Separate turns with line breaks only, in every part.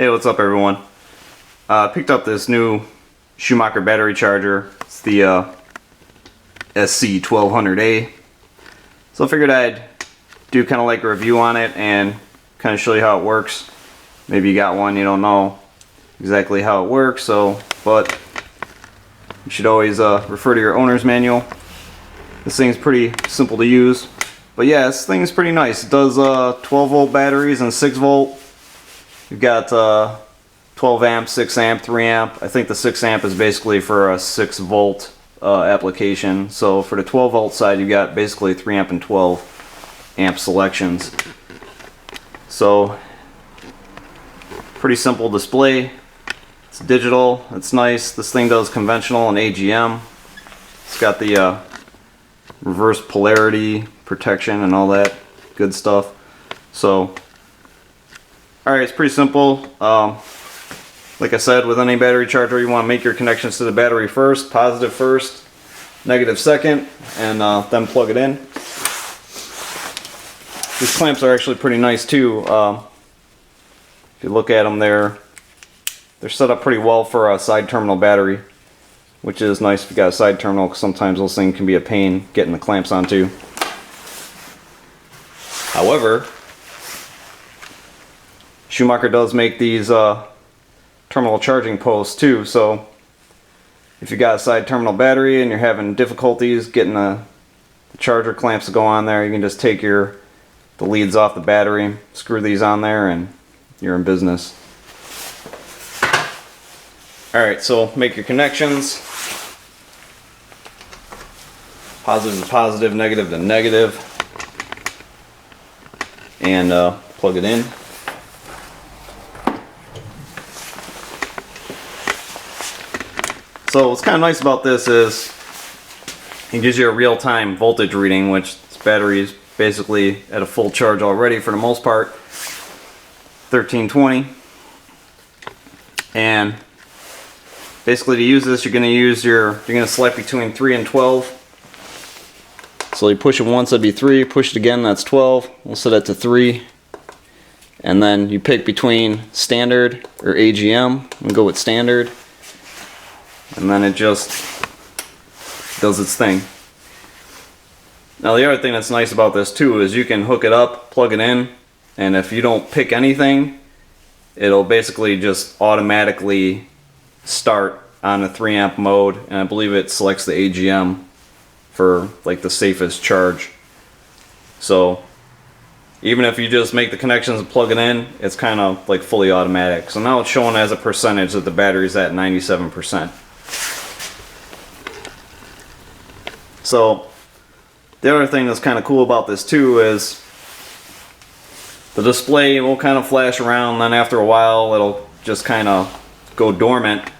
Hey, what's up everyone? Picked up this new Schumacher battery charger. It's the SC-1200A. So I figured I'd do kind of like a review on it and kind of show you how it works. Maybe you got one, you don't know exactly how it works, but you should always refer to your owner's manual. This thing's pretty simple to use. But yeah, this thing's pretty nice. It does 12 volt batteries and 6 volt. You've got 12 amp, 6 amp, 3 amp. I think the 6 amp is basically for a 6 volt application. So for the 12 volt side, you've got basically 3 amp and 12 amp selections. So pretty simple display. It's digital. It's nice. This thing does conventional and AGM. It's got the reverse polarity protection and all that good stuff. So alright, it's pretty simple. Like I said, with any battery charger, you want to make your connections to the battery first, positive first, negative second, and then plug it in. These clamps are actually pretty nice too. If you look at them, they're set up pretty well for a side terminal battery, which is nice if you got a side terminal, because sometimes those things can be a pain getting the clamps onto. However, Schumacher does make these terminal charging posts too, so if you got a side terminal battery and you're having difficulties getting the charger clamps to go on there, you can just take the leads off the battery, screw these on there, and you're in business. Alright, so make your connections. Positive to positive, negative to negative, and plug it in. So what's kind of nice about this is it gives you a real-time voltage reading, which this battery is basically at a full charge already for the most part, 1320. And basically to use this, you're going to select between 3 and 12. So you push it once, that'd be 3, push it again, that's 12. We'll set it to 3. And then you pick between standard or AGM and go with standard. And then it just does its thing. Now the other thing that's nice about this too is you can hook it up, plug it in, and if you don't pick anything, it'll basically just automatically start on a 3 amp mode, and I believe it selects the AGM for like the safest charge. So even if you just make the connections and plug it in, it's kind of like fully automatic. So now it's showing as a percentage that the battery's at 97%. So the other thing that's kind of cool about this too is the display will kind of flash around, then after a while it'll just kind of go dormant.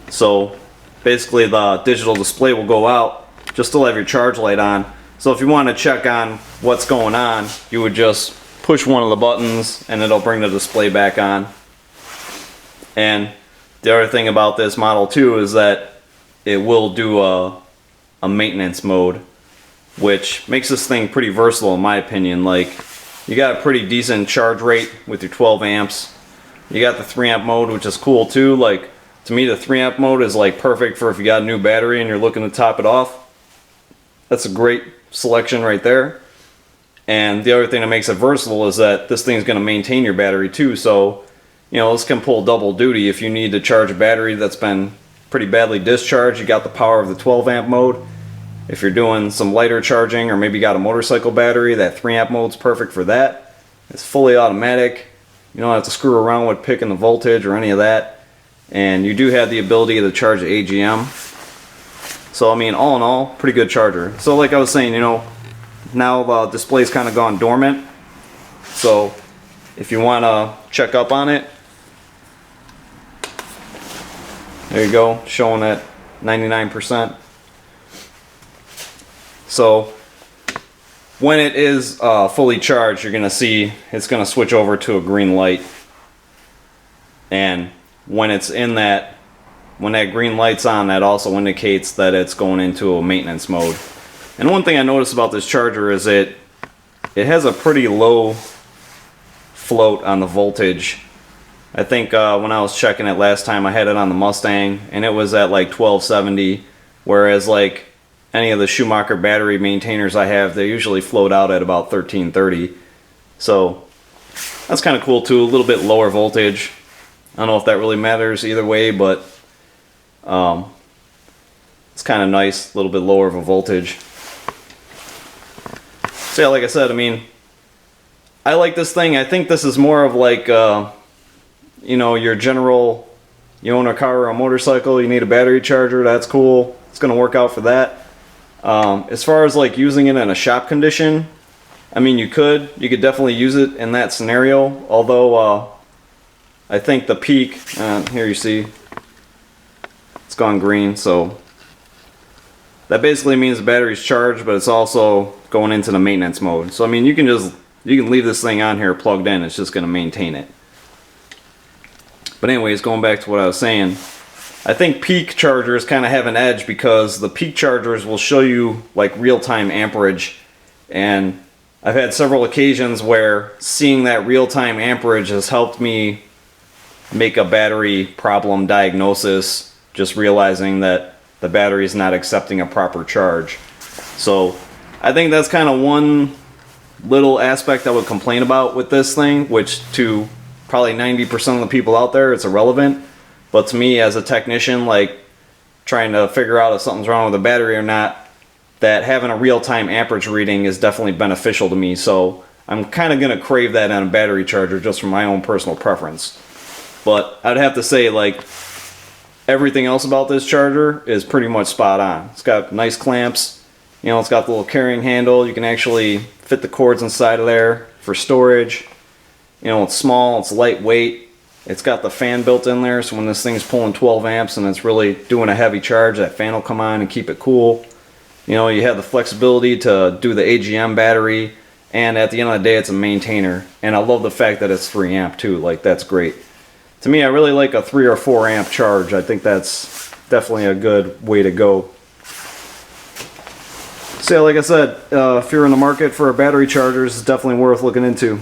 So basically the digital display will go out, just still have your charge light on. So if you want to check on what's going on, you would just push one of the buttons and it'll bring the display back on. And the other thing about this model too is that it will do a maintenance mode, which makes this thing pretty versatile in my opinion. Like, you got a pretty decent charge rate with your 12 amps. You got the 3 amp mode, which is cool too. Like, to me the 3 amp mode is like perfect for if you got a new battery and you're looking to top it off. That's a great selection right there. And the other thing that makes it versatile is that this thing's going to maintain your battery too. So, you know, this can pull double duty. If you need to charge a battery that's been pretty badly discharged, you got the power of the 12 amp mode. If you're doing some lighter charging, or maybe you got a motorcycle battery, that 3 amp mode's perfect for that. It's fully automatic. You don't have to screw around with picking the voltage or any of that. And you do have the ability to charge the AGM. So I mean, all in all, pretty good charger. So like I was saying, you know, now the display's kind of gone dormant. So if you want to check up on it, there you go, showing at 99%. So when it is fully charged, you're going to see it's going to switch over to a green light. And when it's in that, when that green light's on, that also indicates that it's going into a maintenance mode. And one thing I noticed about this charger is it has a pretty low float on the voltage I think when I was checking it last time, I had it on the Mustang, and it was at like 1270, whereas like any of the Schumacher battery maintainers I have, they usually float out at about 1330. So that's kind of cool too, a little bit lower voltage. I don't know if that really matters either way, but it's kind of nice, a little bit lower of a voltage. So yeah, like I said, I mean, I like this thing. I think this is more of like, you know, your general, you own a car or a motorcycle, you need a battery charger, that's cool. It's going to work out for that. As far as like using it in a shop condition, I mean, you could definitely use it in that scenario, although I think the peak, here you see, it's gone green, so that basically means the battery's charged, but it's also going into the maintenance mode. So I mean, you can leave this thing on here plugged in, it's just going to maintain it. But anyways, going back to what I was saying, I think peak chargers kind of have an edge because the peak chargers will show you like real-time amperage, and I've had several occasions where seeing that real-time amperage has helped me make a battery problem diagnosis, just realizing that the battery is not accepting a proper charge. So I think that's kind of one little aspect I would complain about with this thing, which to probably 90% of the people out there, it's irrelevant. But to me, as a technician, like trying to figure out if something's wrong with the battery or not, that having a real-time amperage reading is definitely beneficial to me. So I'm kind of going to crave that on a battery charger just from my own personal preference. But I'd have to say, like, everything else about this charger is pretty much spot on. It's got nice clamps, you know, it's got the little carrying handle. You can actually fit the cords inside of there for storage. You know, it's small, it's lightweight. It's got the fan built in there, so when this thing's pulling 12 amps and it's really doing a heavy charge, that fan will come on and keep it cool. You know, you have the flexibility to do the AGM battery, and at the end of the day, it's a maintainer. And I love the fact that it's 3 amp too, like that's great. To me, I really like a 3 or 4 amp charge. I think that's definitely a good way to go. So yeah, like I said, if you're in the market for a battery charger, it's definitely worth looking into.